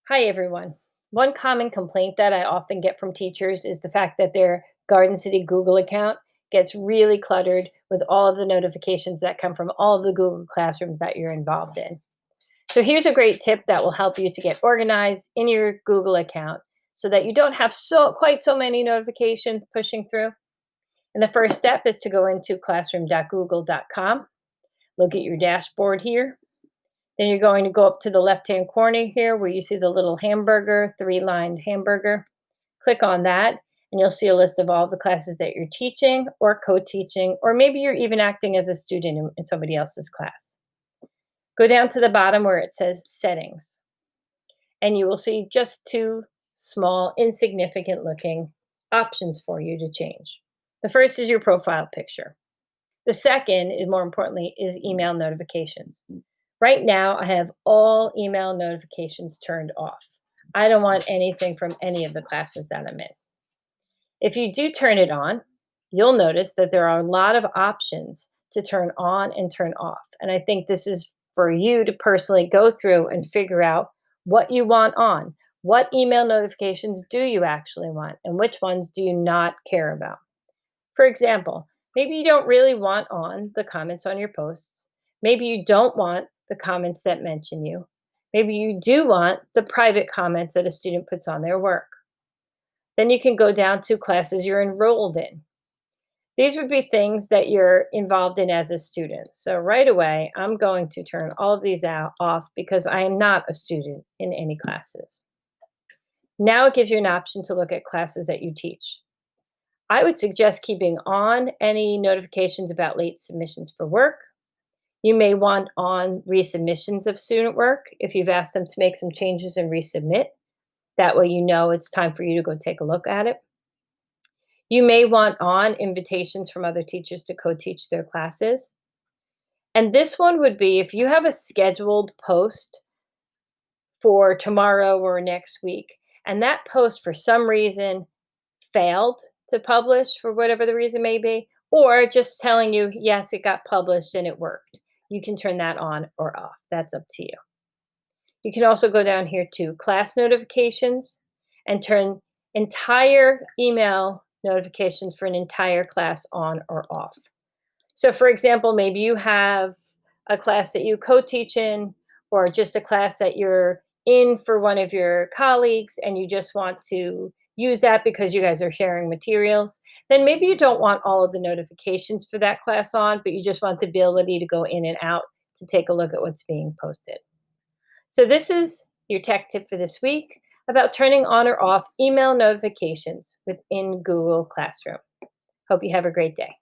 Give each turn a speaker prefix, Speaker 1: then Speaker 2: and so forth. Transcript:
Speaker 1: Hi, everyone. One common complaint that I often get from teachers is the fact that their Garden City Google account gets really cluttered with all of the notifications that come from all of the Google classrooms that you're involved in. So, here's a great tip that will help you to get organized in your Google account so that you don't have quite so many notifications pushing through. And the first step is to go into classroom.google.com, look at your dashboard here. Then you're going to go up to the left-hand corner here where you see the little hamburger, three-lined hamburger. Click on that, and you'll see a list of all the classes that you're teaching or co-teaching, or maybe you're even acting as a student in somebody else's class. Go down to the bottom where it says Settings, and you will see just two small, insignificant-looking options for you to change. The first is your profile picture. The second, and more importantly, is email notifications. Right now, I have all email notifications turned off. I don't want anything from any of the classes that I'm in. If you do turn it on, you'll notice that there are a lot of options to turn on and turn off. And I think this is for you to personally go through and figure out what you want on. What email notifications do you actually want, and which ones do you not care about? For example, maybe you don't really want on the comments on your posts. Maybe you don't want the comments that mention you. Maybe you do want the private comments that a student puts on their work. Then you can go down to classes you're enrolled in. These would be things that you're involved in as a student. So right away, I'm going to turn all of these off because I am not a student in any classes. Now it gives you an option to look at classes that you teach. I would suggest keeping on any notifications about late submissions for work. You may want on resubmissions of student work if you've asked them to make some changes and resubmit. That way, you know it's time for you to go take a look at it. You may want on invitations from other teachers to co teach their classes. And this one would be if you have a scheduled post for tomorrow or next week, and that post for some reason failed to publish for whatever the reason may be, or just telling you, yes, it got published and it worked. You can turn that on or off. That's up to you. You can also go down here to class notifications and turn entire email notifications for an entire class on or off. So, for example, maybe you have a class that you co teach in, or just a class that you're in for one of your colleagues, and you just want to use that because you guys are sharing materials. Then maybe you don't want all of the notifications for that class on, but you just want the ability to go in and out to take a look at what's being posted. So, this is your tech tip for this week about turning on or off email notifications within Google Classroom. Hope you have a great day.